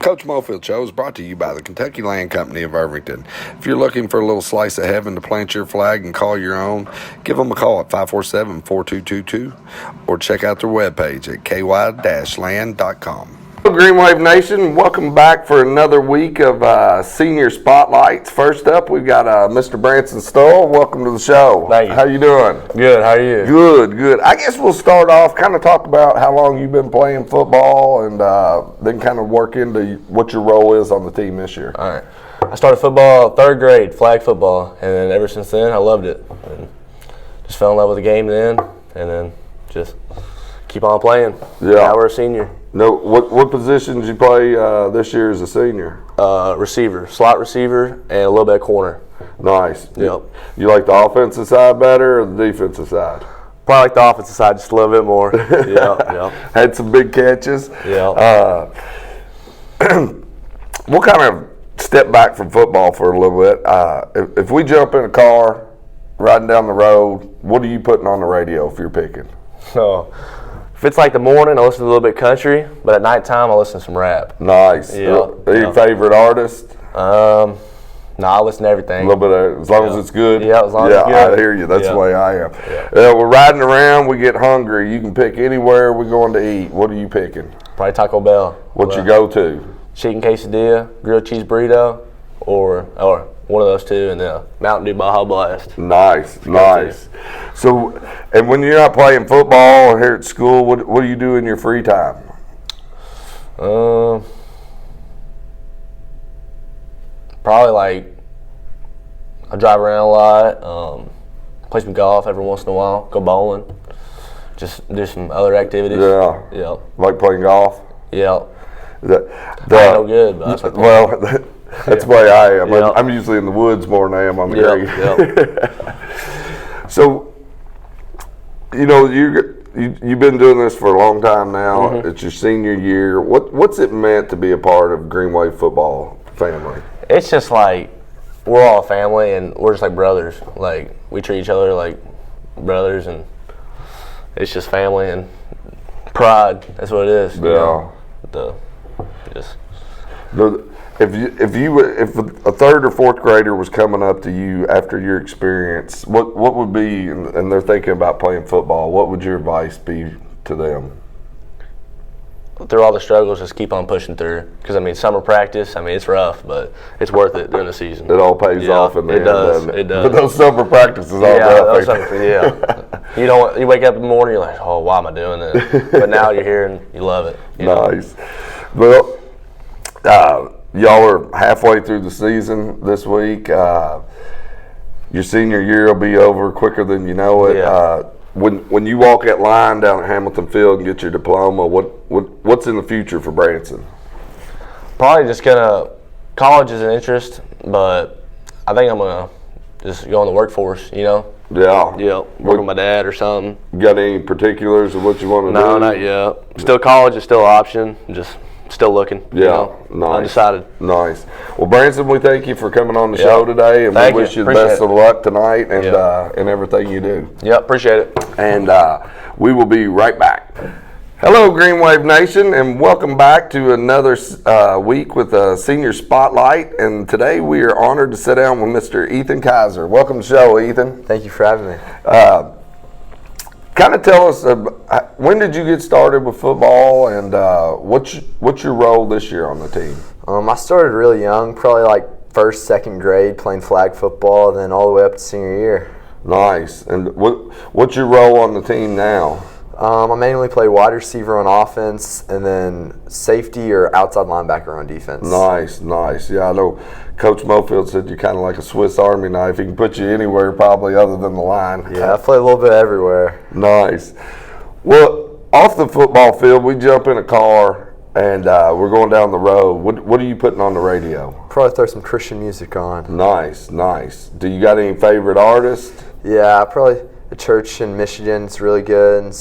Coach Mofield Show is brought to you by the Kentucky Land Company of Irvington. If you're looking for a little slice of heaven to plant your flag and call your own, give them a call at 547-4222 or check out their webpage at ky-land.com. Green Wave Nation, welcome back for another week of senior spotlights. First up, we've got Mr. Branson Stull. Welcome to the show. Thank you. How you doing? Good. How are you? Good. I guess we'll start off, kind of talk about how long you've been playing football, and then kind of work into what your role is on the team this year. All right. I started football third grade, flag football, and then ever since then, I loved it. And just fell in love with the game then, and then just keep on playing. Yeah. Now we're a senior. No, what position did you play this year as a senior? Receiver, slot receiver, and a little bit of corner. Nice. Yep. You like the offensive side better or the defensive side? Probably like the offensive side just a little bit more. Yep. Had some big catches. Yeah. We'll kind of step back from football for a little bit. If we jump in a car riding down the road, what are you putting on the radio if you're picking? So, if it's like the morning, I listen to a little bit country, but at nighttime, I listen to some rap. Nice. Yeah. Any favorite artist? No, I listen to everything. A little bit of, as long as it's good. Yeah, as long as it's good. I hear you. That's the way I am. Yeah. We're riding around. We get hungry. You can pick anywhere we're going to eat. What are you picking? Probably Taco Bell. What's your go-to? Chicken quesadilla, grilled cheese burrito, or one of those two, and then Mountain Dew Baja Blast. Nice. So, and when you're not playing football or here at school, what do you do in your free time? Probably like I drive around a lot, play some golf every once in a while, go bowling, just do some other activities. Yeah. Like playing golf? Yeah. I ain't no good, but that's well, that's the way I am. Yep. I'm usually in the woods more than I am on the green. Yep. So, you know, you've been doing this for a long time now. Mm-hmm. It's your senior year. What's it meant to be a part of Green Wave football family? It's just like we're all a family, and we're just like brothers. Like we treat each other like brothers, and it's just family and pride. That's what it is. You know? If a third or fourth grader was coming up to you after your experience, what would be, and they're thinking about playing football, what would your advice be to them? Through all the struggles, just keep on pushing through. Because, summer practice, it's rough, but it's worth it during the season. It all pays off in the end, doesn't it? It does. But those summer practices all rough. You wake up in the morning, you're like, oh, why am I doing this? But now you're here and you love it. Nice. Well, y'all are halfway through the season this week. Your senior year will be over quicker than you know it. Yeah. When you walk that line down at Hamilton Field and get your diploma, what's in the future for Branson? Probably just college is an interest, but I think I'm gonna just go in the workforce. Yeah. Work with my dad or something. You got any particulars of what you want to do? No, not yet. Still college is still an option. Just still looking. Nice. Undecided. Nice. Well, Branson, we thank you for coming on the show today, and we wish you the best of luck tonight and everything you do. Yep, appreciate it. And we will be right back. Hello, Green Wave Nation, and welcome back to another week with a Senior Spotlight. And today we are honored to sit down with Mr. Ethan Kaiser. Welcome to the show, Ethan. Thank you for having me. Kind of tell us, when did you get started with football, and what's your role this year on the team? I started really young, probably like first, second grade, playing flag football, and then all the way up to senior year. Nice. And what's your role on the team now? I mainly play wide receiver on offense, and then safety or outside linebacker on defense. Nice. Yeah, I know Coach Mofield said you're kind of like a Swiss Army knife. He can put you anywhere probably other than the line. Yeah, I play a little bit everywhere. Nice. Well, off the football field, we jump in a car and we're going down the road. What are you putting on the radio? Probably throw some Christian music on. Nice. Do you got any favorite artists? Yeah, probably a church in Michigan. It's really good, and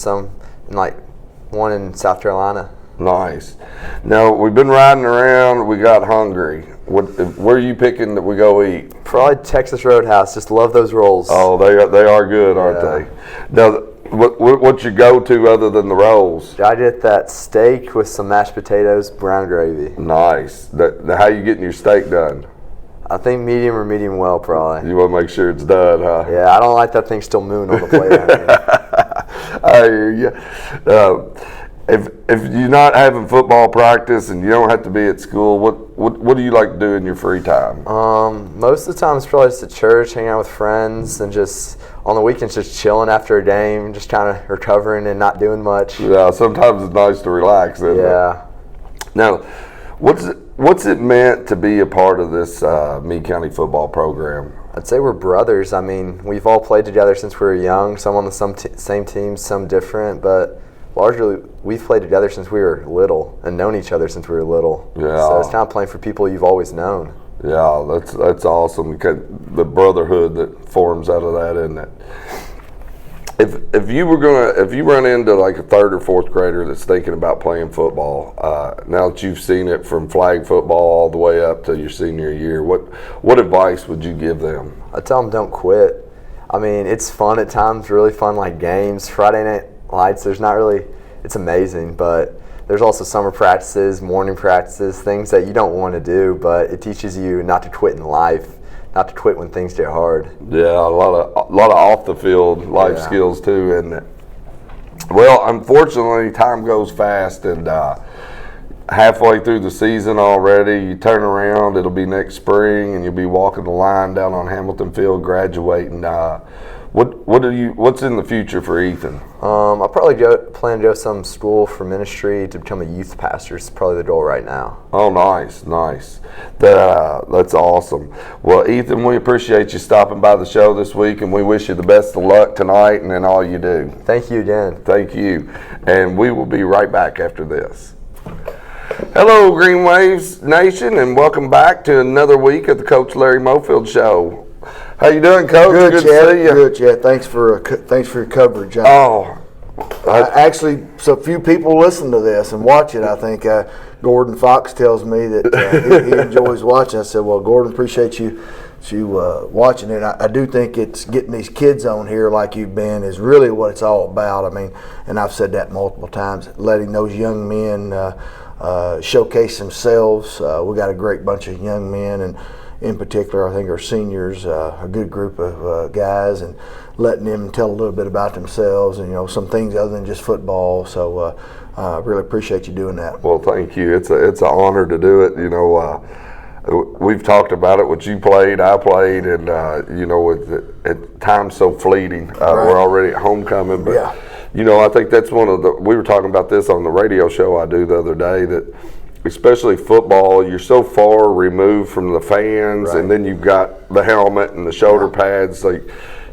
one in South Carolina. Nice. Now, we've been riding around. We got hungry. Where are you picking that we go eat? Probably Texas Roadhouse. Just love those rolls. Oh, they are good, aren't they? Now, What's your go-to other than the rolls? I get that steak with some mashed potatoes, brown gravy. Nice. How you getting your steak done? I think medium or medium well, probably. You want to make sure it's done, huh? Yeah, I don't like that thing still moving on the plate. I hear you. If you're not having football practice and you don't have to be at school, what do you like to do in your free time? Most of the time it's probably just at church, hanging out with friends, and just on the weekends just chilling after a game, just kind of recovering and not doing much. Yeah, sometimes it's nice to relax, isn't it? Yeah. Now, what's it meant to be a part of this Meade County football program? I'd say we're brothers. I mean, we've all played together since we were young, some on the same teams, some different, but largely we've played together since we were little and known each other since we were little. Yeah. So it's kind of playing for people you've always known. Yeah, that's awesome. The brotherhood that forms out of that, isn't it? If you run into like a third or fourth grader that's thinking about playing football, now that you've seen it from flag football all the way up to your senior year, what advice would you give them? I tell them don't quit. I mean, it's fun at times, really fun, like games, Friday night lights. It's amazing, but there's also summer practices, morning practices, things that you don't want to do, but it teaches you not to quit in life, not to quit when things get hard. Yeah, a lot of off the field life skills too, isn't it? Well, unfortunately, time goes fast, and halfway through the season already, you turn around, it'll be next spring, and you'll be walking the line down on Hamilton Field, graduating. What's in the future for Ethan? I'll probably plan to go to some school for ministry to become a youth pastor. It's probably the goal right now. Oh, nice. That's awesome. Well, Ethan, we appreciate you stopping by the show this week, and we wish you the best of luck tonight and in all you do. Thank you again. Thank you. And we will be right back after this. Hello, Green Waves Nation, and welcome back to another week of the Coach Larry Mofield Show. How you doing, Coach? Good, Good Chad. to see you. Good, Chad. Thanks for your coverage. Actually, so few people listen to this and watch it. I think Gordon Fox tells me that he enjoys watching. I said, "Well, Gordon, appreciate you watching it." I do think it's getting these kids on here like you've been is really what it's all about. I mean, and I've said that multiple times. Letting those young men showcase themselves. We got a great bunch of young men, and in particular, I think our seniors, a good group of guys, and letting them tell a little bit about themselves and some things other than just football. So I really appreciate you doing that. Well, thank you. It's an honor to do it. We've talked about it. What you played, I played, and at times so fleeting. Right. We're already at homecoming, but I think that's one of the. We were talking about this on the radio show I do the other day that. Especially football, you're so far removed from the fans, right. And then you've got the helmet and the shoulder pads. Like,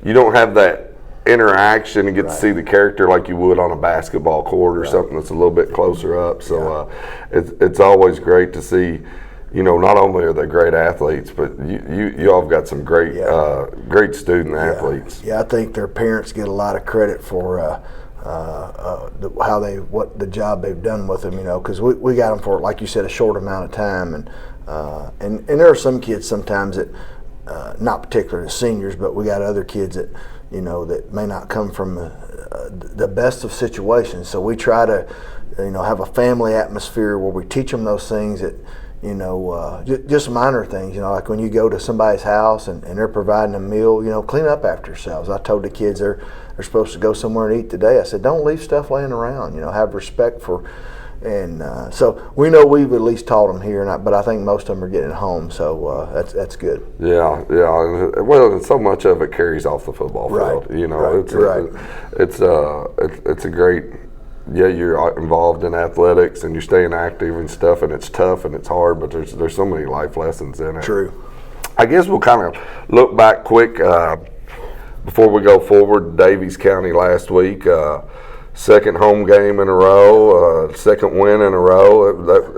you don't have that interaction and get to see the character like you would on a basketball court or something that's a little bit closer up. So it's always great to see. Not only are they great athletes, but you all have got some great great student athletes. Yeah, I think their parents get a lot of credit for. What the job they've done with them, because we got them for, like you said, a short amount of time, and there are some kids sometimes that, not particularly seniors, but we got other kids that, that may not come from the best of situations. So we try to, have a family atmosphere where we teach them those things that. Just minor things, like when you go to somebody's house and they're providing a meal, clean up after yourselves. I told the kids they're supposed to go somewhere and eat today. I said, don't leave stuff laying around, have respect for, and so we know we've at least taught them here, but I think most of them are getting home, so that's good. Yeah. Well, so much of it carries off the football field. It's a great. Yeah, you're involved in athletics and you're staying active and stuff, and it's tough and it's hard, but there's so many life lessons in it. True. I guess we'll kind of look back quick before we go forward. Daviess County last week, second home game in a row, second win in a row.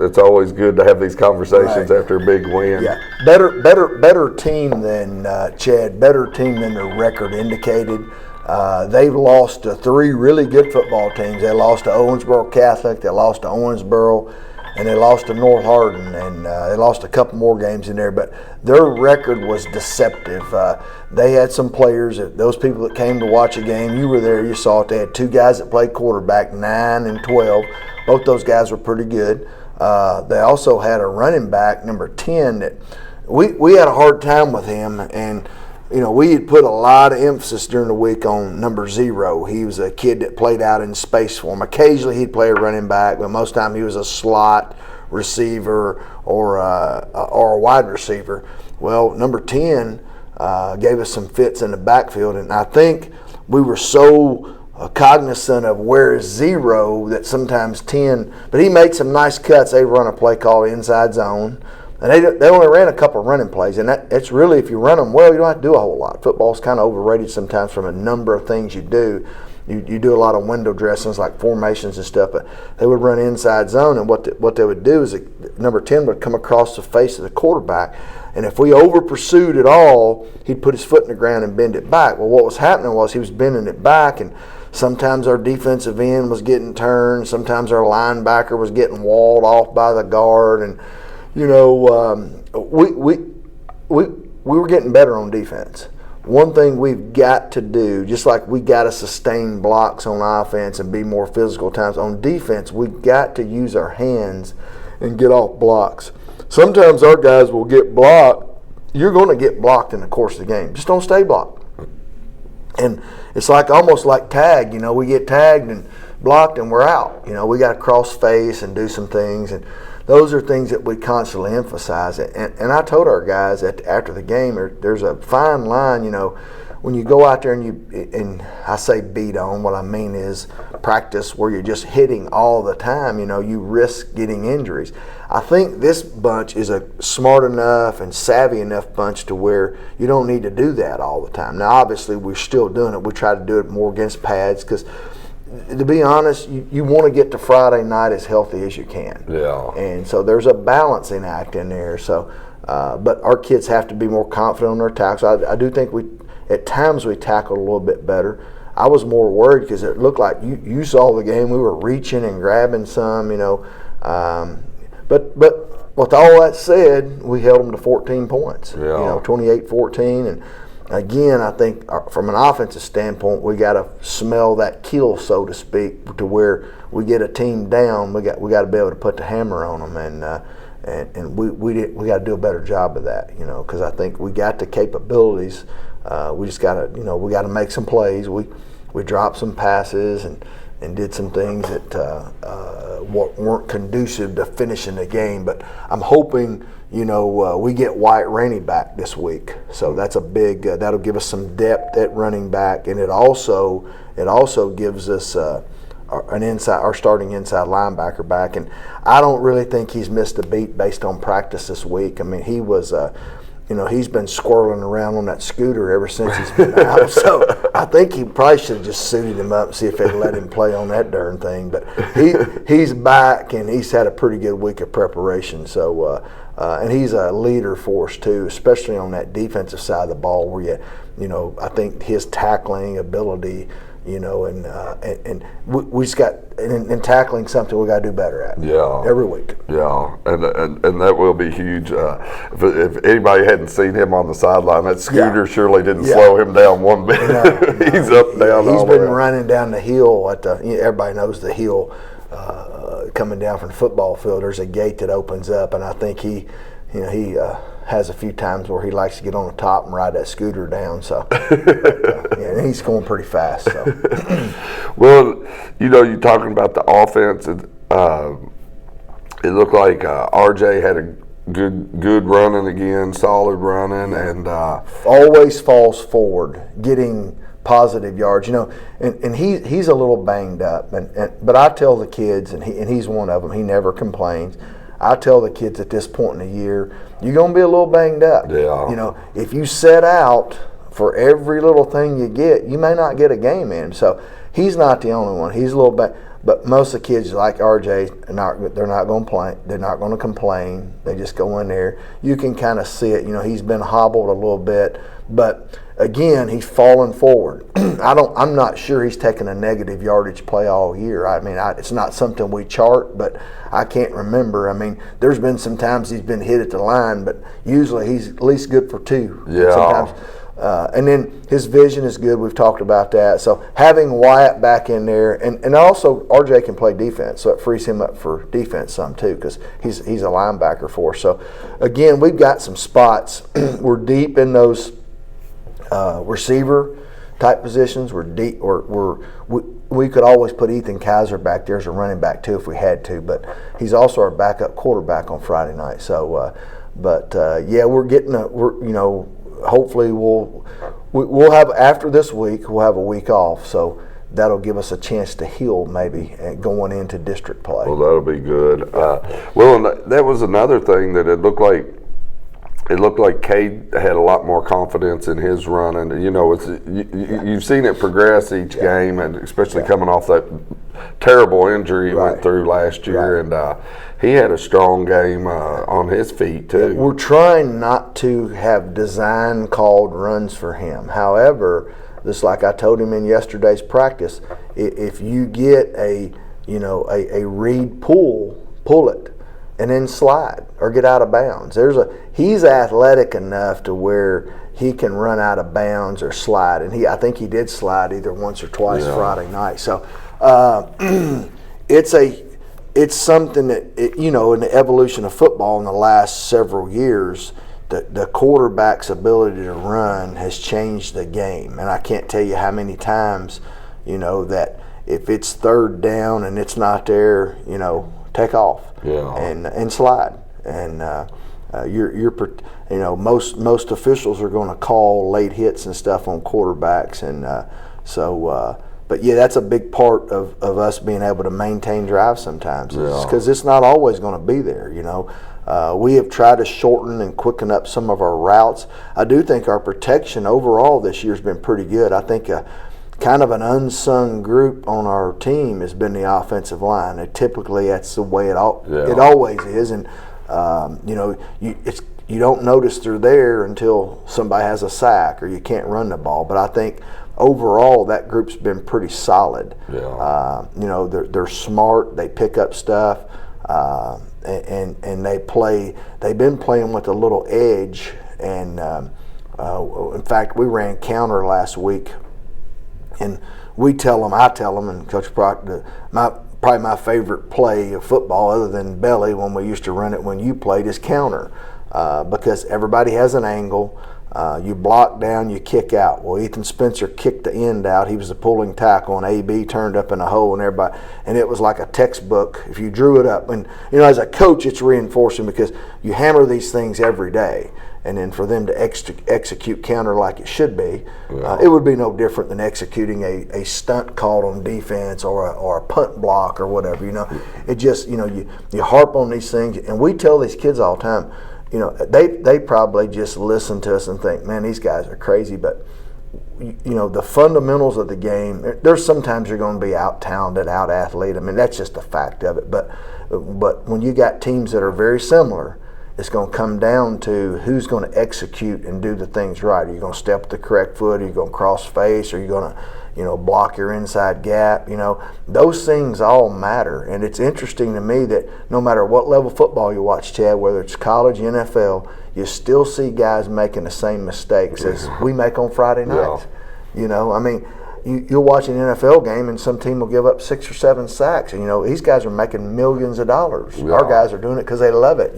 It's always good to have these conversations after a big win. Yeah, better team than Chad. Better team than their record indicated. They've lost to three really good football teams. They lost to Owensboro Catholic. They lost to Owensboro. and they lost to North Hardin, and they lost a couple more games in there, but their record was deceptive. They had some players, those people that came to watch a game, you were there, you saw it. They had two guys that played quarterback, 9 and 12. Both those guys were pretty good. They also had a running back, number 10, that we had a hard time with him, and we had put a lot of emphasis during the week on number 0. He was a kid that played out in space for him. Occasionally he'd play a running back, but most of the time he was a slot receiver or a wide receiver. Well, number 10 gave us some fits in the backfield, and I think we were so cognizant of where is 0 that sometimes 10, but he made some nice cuts. They run a play called inside zone. And they only ran a couple of running plays, and it's really, if you run them well, you don't have to do a whole lot. Football's kind of overrated sometimes from a number of things you do. You do a lot of window dressings like formations and stuff, but they would run inside zone, and what they would do is number 10 would come across the face of the quarterback, and if we over pursued at all, he'd put his foot in the ground and bend it back. Well, what was happening was he was bending it back, and sometimes our defensive end was getting turned, sometimes our linebacker was getting walled off by the guard, and we were getting better on defense. One thing we've got to do, just like we got to sustain blocks on offense and be more physical times, on defense, we got to use our hands and get off blocks. Sometimes our guys will get blocked. You're going to get blocked in the course of the game. Just don't stay blocked. And it's almost like tag. We get tagged and blocked and we're out. We got to cross face and do some things, and those are things that we constantly emphasize. And I told our guys after the game, there's a fine line, when you go out there and I say beat on, what I mean is practice where you're just hitting all the time, you risk getting injuries. I think this bunch is a smart enough and savvy enough bunch to where you don't need to do that all the time. Now, obviously, we're still doing it. We try to do it more against pads because, to be honest, you want to get to Friday night as healthy as you can. Yeah. And so there's a balancing act in there. So, but our kids have to be more confident on their tackles. I do think at times we tackled a little bit better. I was more worried because it looked like you saw the game. We were reaching and grabbing some, But with all that said, we held them to 14 points. Yeah. 28-14, and again, I think from an offensive standpoint, we got to smell that kill, so to speak, to where we get a team down. We got to be able to put the hammer on them, and we got to do a better job of that, because I think we got the capabilities. We just got to, we got to make some plays. We dropped some passes and did some things that weren't conducive to finishing the game. But I'm hoping, we get Wyatt Rainey back this week. So that's a big, that'll give us some depth at running back. And it also gives us our starting inside linebacker back. And I don't really think he's missed a beat based on practice this week. I mean, he was, he's been squirreling around on that scooter ever since he's been out. So I think he probably should have just suited him up and see if they'd let him play on that darn thing. But he's back, and he's had a pretty good week of preparation. So and he's a leader for us too, especially on that defensive side of the ball, where I think his tackling ability. And we just got in tackling something we got to do better at. Yeah. Every week. Yeah, and that will be huge. If anybody hadn't seen him on the sideline, that scooter surely didn't slow him down one bit. He's up and down. He's been running down the hill everybody knows the hill coming down from the football field. There's a gate that opens up, and I think he has a few times where he likes to get on the top and ride that scooter down. So, and he's going pretty fast. So. Well, you're talking about the offense. It looked like RJ had a good running again, solid running, and always falls forward, getting positive yards. And he's a little banged up. But I tell the kids, and he's one of them. He never complains. I tell the kids at this point in the year, you're going to be a little banged up. Yeah. If you set out for every little thing you get, you may not get a game in. So he's not the only one. He's a little banged. But most of the kids like RJ, they're not going to play. They're not going to complain. They just go in there. You can kind of see it. He's been hobbled a little bit, but again, he's falling forward. I'm not sure he's taken a negative yardage play all year. It's not something we chart, but I can't remember. There's been some times he's been hit at the line, but usually he's at least good for 2. Yeah. Sometimes. And then his vision is good. We've talked about that. So having Wyatt back in there, and also RJ can play defense, so it frees him up for defense some too, because he's a linebacker for us. So again, we've got some spots. We're deep in those receiver type positions. We're deep. We could always put Ethan Kaiser back there as a running back too if we had to, but he's also our backup quarterback on Friday night. So, we're getting hopefully we'll have, after this week, we'll have a week off, so that'll give us a chance to heal maybe going into district play. Well, that'll be good. And that was another thing that it looked like Cade had a lot more confidence in his running. You've seen it progress each game, and especially coming off that terrible injury he went through last year, and he had a strong game on his feet too. We're trying not to have design called runs for him. However, just like I told him in yesterday's practice, if you get a read pull it, and then slide or get out of bounds. He's athletic enough to where he can run out of bounds or slide, and I think he did slide either once or twice Friday night. So it's something that in the evolution of football in the last several years, the quarterback's ability to run has changed the game, and I can't tell you how many times that if it's third down and it's not there, take off and slide, and most officials are going to call late hits and stuff on quarterbacks, and but that's a big part of us being able to maintain drives sometimes, because it's not always going to be there. We have tried to shorten and quicken up some of our routes. I do think our protection overall this year has been pretty good. I think kind of an unsung group on our team has been the offensive line. And typically, that's the way it always is, and you don't notice they're there until somebody has a sack or you can't run the ball. But I think overall that group's been pretty solid. They're smart. They pick up stuff, and they play. They've been playing with a little edge, and in fact, we ran counter last week. And I tell them, and Coach Proctor, probably my favorite play of football, other than belly, when we used to run it when you played, is counter, because everybody has an angle. You block down, you kick out. Well, Ethan Spencer kicked the end out. He was the pulling tackle, and AB turned up in a hole, and it was like a textbook if you drew it up. And as a coach, it's reinforcing because you hammer these things every day. And then for them to execute counter like it should be, it would be no different than executing a stunt called on defense or a punt block or whatever. It just you harp on these things, and we tell these kids all the time. They probably just listen to us and think, man, these guys are crazy. But the fundamentals of the game. There's sometimes you're going to be out-talented, out-athleted. That's just a fact of it. But when you got teams that are very similar, it's going to come down to who's going to execute and do the things right. Are you going to step with the correct foot? Are you going to cross face? Are you going to, block your inside gap? Those things all matter. And it's interesting to me that no matter what level of football you watch, Chad, whether it's college, NFL, you still see guys making the same mistakes as we make on Friday nights. You'll watch an NFL game and some team will give up 6 or 7 sacks. And, these guys are making millions of dollars. Yeah. Our guys are doing it because they love it,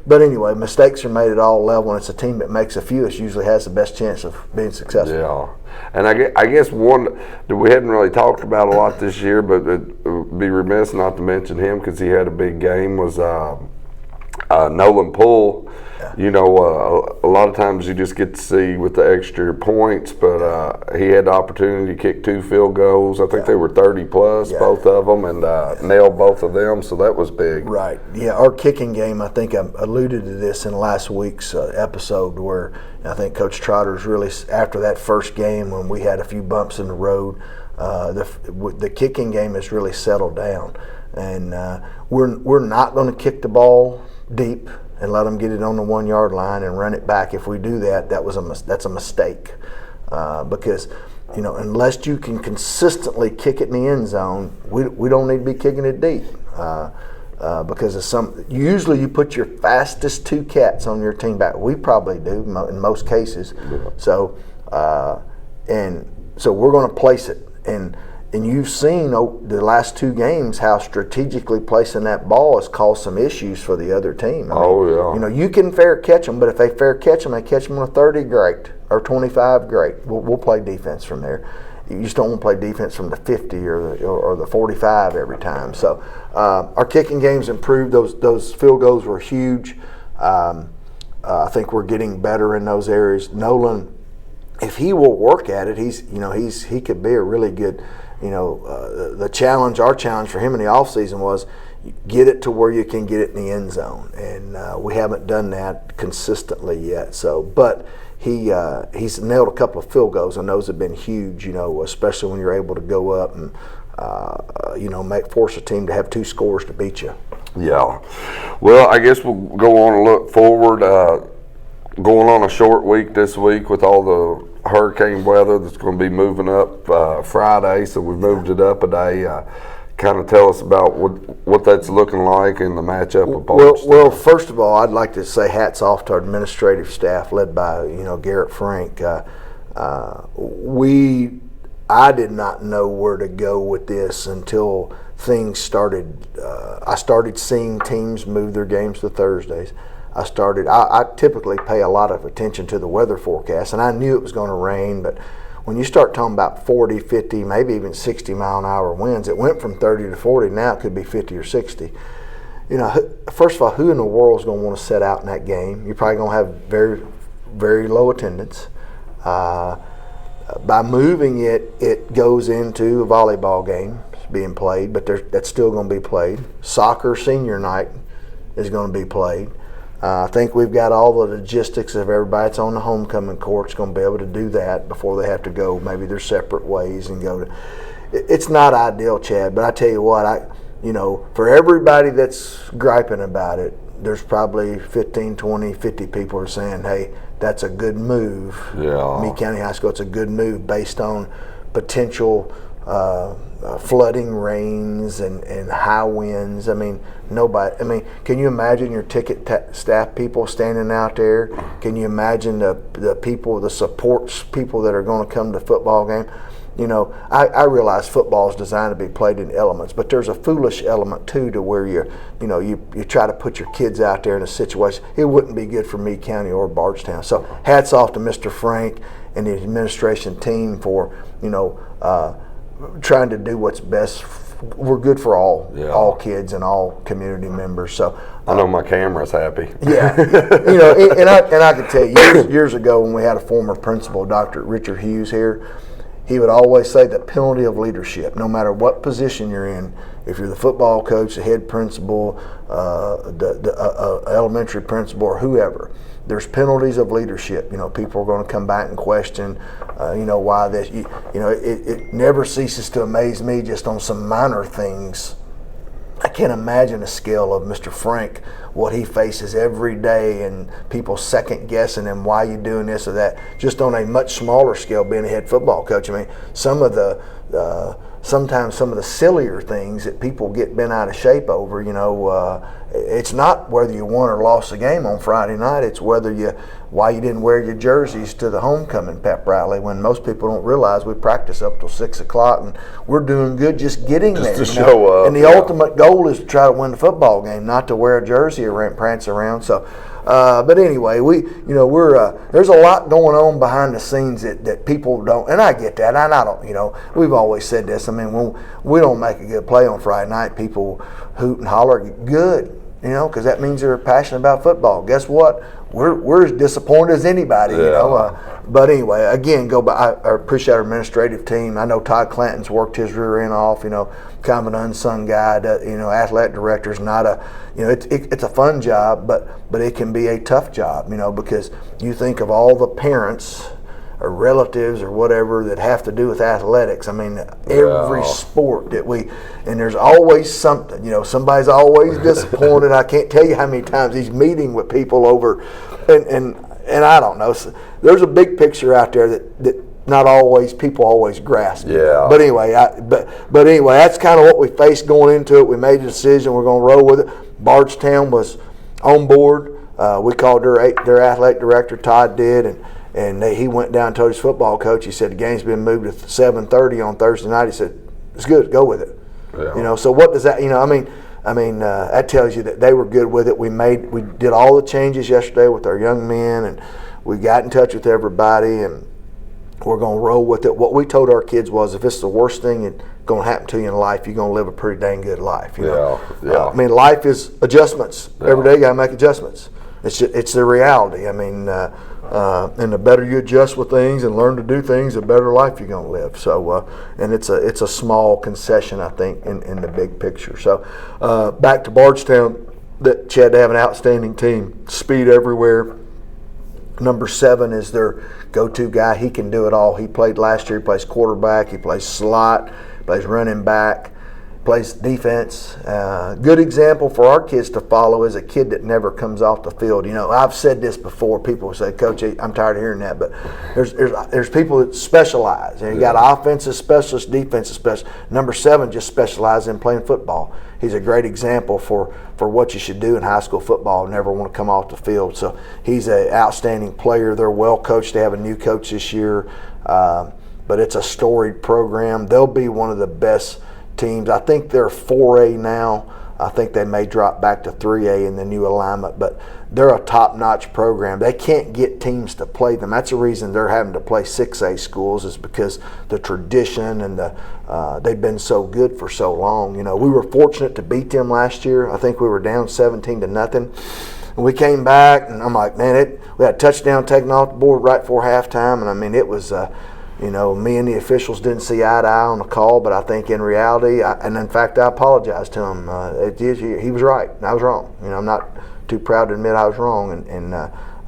But anyway, mistakes are made at all levels, and it's a team that makes a few. It usually has the best chance of being successful. Yeah. And I guess one that we hadn't really talked about a lot this year, but it would be remiss not to mention him because he had a big game, was Nolan Poole. Yeah. A lot of times you just get to see with the extra points, but he had the opportunity to kick 2 field goals. I think they were 30 plus, both of them, and nailed both of them, so that was big. Right. Yeah, our kicking game, I think I alluded to this in last week's episode, where I think Coach Trotter's really, after that first game when we had a few bumps in the road, the kicking game has really settled down, and we're not going to kick the ball deep and let them get it on the 1 yard line and run it back. If we do that, that's a mistake, because unless you can consistently kick it in the end zone, we don't need to be kicking it deep. Because usually you put your fastest two cats on your team back. We probably do in most cases. So we're going to place it, and you've seen the last two games how strategically placing that ball has caused some issues for the other team. You can fair catch them, but if they fair catch them, they catch them on a 30, great, or 25, great. We'll play defense from there. You just don't want to play defense from the 50 or the 45 every time. So our kicking game's improved. Those field goals were huge. I think we're getting better in those areas. Nolan, if he will work at it, he could be a really good. Our challenge for him in the offseason was get it to where you can get it in the end zone, and we haven't done that consistently yet. So, but he's nailed a couple of field goals, and those have been huge. Especially when you're able to go up and force a team to have two scores to beat you. Yeah. Well, I guess we'll go on and look forward. Going on a short week this week with all the hurricane weather that's going to be moving up Friday, so we moved it up a day. Kind of tell us about what that's looking like in the matchup with Bardstown. Well, first of all, I'd like to say hats off to our administrative staff led by Garrett Frank. I did not know where to go with this until things started. I started seeing teams move their games to Thursdays. I typically pay a lot of attention to the weather forecast, and I knew it was going to rain, but when you start talking about 40, 50, maybe even 60 mile an hour winds, it went from 30 to 40. Now it could be 50 or 60. First of all, who in the world is going to want to set out in that game? You're probably going to have very, very low attendance. By moving it, it goes into a volleyball game being played, but that's still going to be played. Soccer senior night is going to be played. I think we've got all the logistics of everybody that's on the homecoming court's going to be able to do that before they have to go maybe their separate ways and go to. It's not ideal, Chad, but I tell you what, for everybody that's griping about it, there's probably 15, 20, 50 people are saying, hey, that's a good move. Yeah. Meade County High School, it's a good move based on potential flooding rains and high winds. Can you imagine your ticket staff people standing out there? Can you imagine the people, the support people that are going to come to the football game? I realize football is designed to be played in elements, but there's a foolish element too, to where you try to put your kids out there in a situation. It wouldn't be good for Meade County or Bardstown. So hats off to Mr. Frank and the administration team for trying to do what's best. We're good for all kids and all community members. So I know my camera's happy. Yeah, and I could tell you years ago when we had a former principal, Dr. Richard Hughes here, he would always say the penalty of leadership. No matter what position you're in, if you're the football coach, the head principal, the elementary principal, or whoever, there's penalties of leadership. People are going to come back and question, why this. It never ceases to amaze me just on some minor things. I can't imagine a scale of Mr. Frank, what he faces every day, and people second guessing him, why you doing this or that, just on a much smaller scale being a head football coach. Sometimes some of the sillier things that people get bent out of shape over, it's not whether you won or lost the game on Friday night, it's why you didn't wear your jerseys to the homecoming pep rally, when most people don't realize we practice up till 6 o'clock and we're doing good just getting there. To show up. And the ultimate goal is to try to win the football game, not to wear a jersey or prance around. So, but anyway, there's a lot going on behind the scenes that people don't, and I get that, and I don't, we've always said this. When we don't make a good play on Friday night, people hoot and holler, good, because that means they're passionate about football. Guess what? We're as disappointed as anybody, But anyway, again, I appreciate our administrative team. I know Todd Clanton's worked his rear end off, kind of an unsung guy. Athletic director is not it's a fun job, but it can be a tough job, because you think of all the parents or relatives or whatever that have to do with athletics. I mean, every sport that and there's always something. Somebody's always disappointed. I can't tell you how many times he's meeting with people over, and I don't know. So there's a big picture out there that not always people always grasp. Yeah. But anyway, but anyway, that's kind of what we faced going into it. We made a decision. We're going to roll with it. Bardstown was on board. We called their athletic director, Todd did, and he went down and told his football coach. He said the game's been moved to 7:30 on Thursday night. He said it's good. Go with it. Yeah. So what does that? That tells you that they were good with it. We did all the changes yesterday with our young men, and we got in touch with everybody, and we're going to roll with it. What we told our kids was, if it's the worst thing that's going to happen to you in life, you're going to live a pretty dang good life. Yeah. Life is adjustments. Yeah. Every day you got to make adjustments. It's the reality. And the better you adjust with things and learn to do things, the better life you're going to live. So, and it's a small concession, I think, in the big picture. So, back to Bardstown, that Chad, they have an outstanding team. Speed everywhere. Number 7 is their go-to guy. He can do it all. He played last year. He plays quarterback. He plays slot. Plays running back. Plays defense. Good example for our kids to follow is a kid that never comes off the field. I've said this before. People say, "Coach, I'm tired of hearing that," but there's people that specialize. You got offensive specialists, defensive specialists. Number 7 just specializes in playing football. He's a great example for what you should do in high school football. Never want to come off the field. So he's an outstanding player. They're well coached. They have a new coach this year, but it's a storied program. They'll be one of the best teams. I think they're 4A now. I think they may drop back to 3A in the new alignment, but they're a top-notch program. They can't get teams to play them. That's the reason they're having to play 6A schools, is because the tradition and they've been so good for so long. We were fortunate to beat them last year. I think we were down 17-0. And we came back, and I'm like, man, we had a touchdown taken off the board right before halftime, and it was me and the officials didn't see eye to eye on the call, but I think in reality, and in fact, I apologized to him. He was right, and I was wrong. I'm not too proud to admit I was wrong, and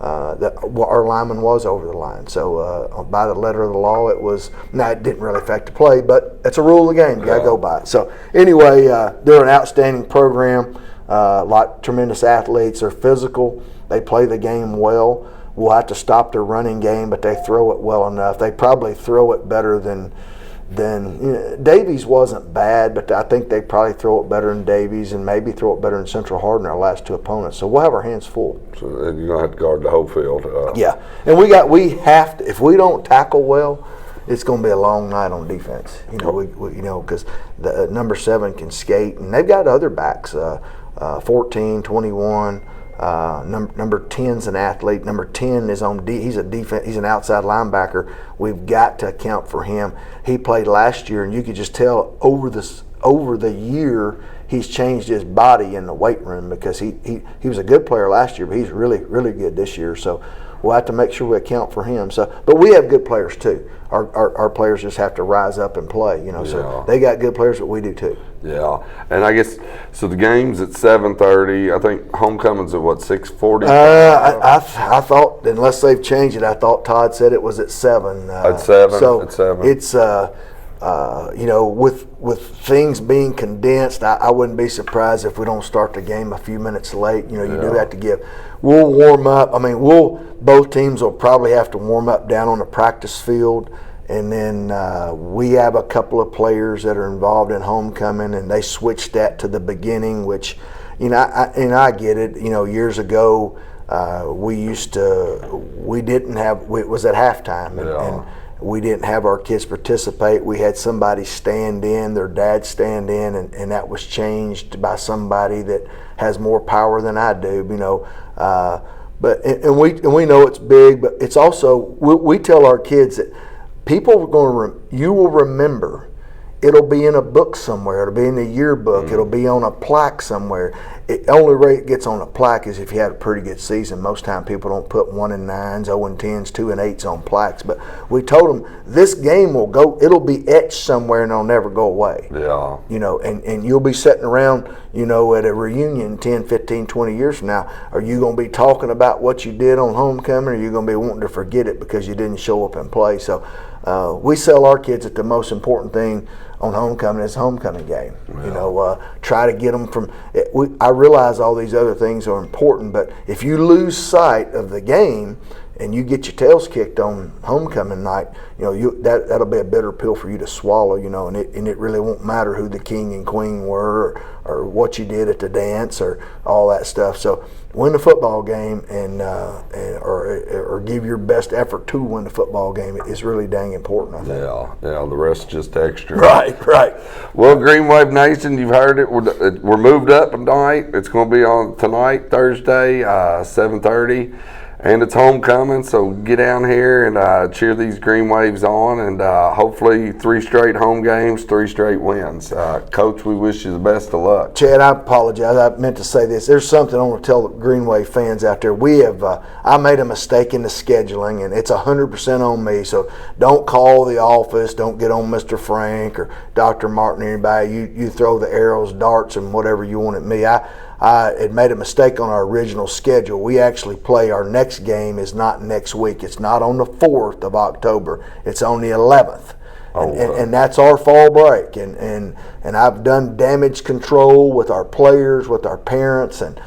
our lineman was over the line. So by the letter of the law, it didn't really affect the play, but it's a rule of the game. You got to go by it. So anyway, they're an outstanding program, tremendous athletes. They're physical. They play the game well. We'll have to stop their running game, but they throw it well enough. They probably throw it better than Daviess wasn't bad, but I think they probably throw it better than Daviess, and maybe throw it better than Central Hardin, our last 2 opponents. So we'll have our hands full. So you're gonna have to guard the whole field. Yeah, and we have to. If we don't tackle well, it's going to be a long night on defense. Because the number 7 can skate, and they've got other backs, 14, 21. Number 10's an athlete. Number 10 is on he's a defense. He's an outside linebacker. We've got to account for him. He played last year, and you could just tell over the year he's changed his body in the weight room, because he was a good player last year, but he's really, really good this year. So we'll have to make sure we account for him. So, but we have good players too. Our players just have to rise up and play. So they got good players, but we do too. Yeah, and I guess so. The game's at 7:30. I think homecoming's at what, 6:40? I thought, unless they've changed it, I thought Todd said it was at 7. At 7. So at 7. It's with things being condensed, I wouldn't be surprised if we don't start the game a few minutes late. You do have to give. We'll warm up. Both teams will probably have to warm up down on the practice field. And then we have a couple of players that are involved in homecoming, and they switched that to the beginning, which, I get it. Years ago, we didn't have, it was at halftime, and we didn't have our kids participate. We had somebody stand in, their dad stand in, and that was changed by somebody that has more power than I do, But we know it's big, but it's also, we tell our kids that you will remember it'll be in a book somewhere. It'll be in the yearbook. It'll be on a plaque somewhere. Only way it gets on a plaque is if you had a pretty good season. Most time people don't put 1 and 9s, 0 and 10s, 2 and 8s on plaques. But we told them this game will go. It'll be etched somewhere and it'll never go away. Yeah. And you'll be sitting around, at a reunion 10, 15, 20 years from now. Are you going to be talking about what you did on homecoming, or are you going to be wanting to forget it because you didn't show up and play? So we sell our kids that the most important thing on homecoming is homecoming game. Yeah. Try to get them from. I realize all these other things are important, but if you lose sight of the game and you get your tails kicked on homecoming night, that'll be a bitter pill for you to swallow. And it really won't matter who the king and queen were, or what you did at the dance, or all that stuff. So win the football game or give your best effort to win the football game. It's really dang important, I think. Yeah, the rest just extra. Right. Well, Green Wave Nation, you've heard it. We're moved up tonight. It's going to be on tonight, Thursday, 7:30. And it's homecoming, so get down here and cheer these Green Waves on, and hopefully 3 straight home games, 3 straight wins. Coach, we wish you the best of luck. Chad, I apologize. I meant to say this. There's something I want to tell the Green Wave fans out there. We have I made a mistake in the scheduling, and it's 100% on me. So don't call the office. Don't get on Mr. Frank or Dr. Martin or anybody. You throw the arrows, darts, and whatever you want at me. I had made a mistake on our original schedule. We actually play, our next game is not next week. It's not on the 4th of October. It's on the 11th. And that's our fall break. And I've done damage control with our players, with our parents, and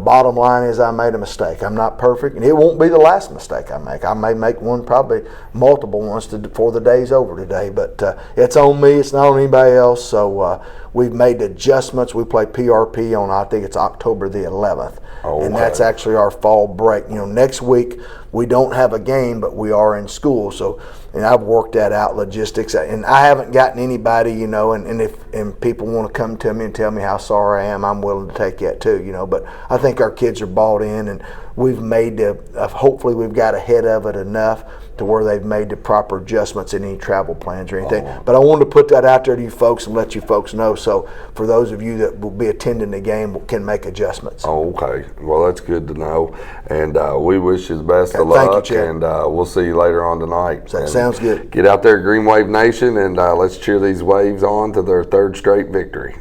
bottom line is I made a mistake. I'm not perfect, and it won't be the last mistake I make. I may make one, probably multiple ones before the day's over today, but it's on me. It's not on anybody else. So we've made adjustments. We play PRP on, I think it's October the 11th, and that's actually our fall break. Next week we don't have a game, but we are in school. So, and I've worked that out, logistics, and I haven't gotten anybody, and if people want to come to me and tell me how sorry I am, I'm willing to take that too, But I think our kids are bought in, and we've made hopefully we've got ahead of it enough to where they've made the proper adjustments in any travel plans or anything. But I wanted to put that out there to you folks and let you folks know, so for those of you that will be attending the game can make adjustments. Okay. Well, that's good to know. And we wish you the best of luck. Thank you, Chad. And we'll see you later on tonight. Sounds good. Get out there, Green Wave Nation, and let's cheer these Waves on to their 3rd straight victory.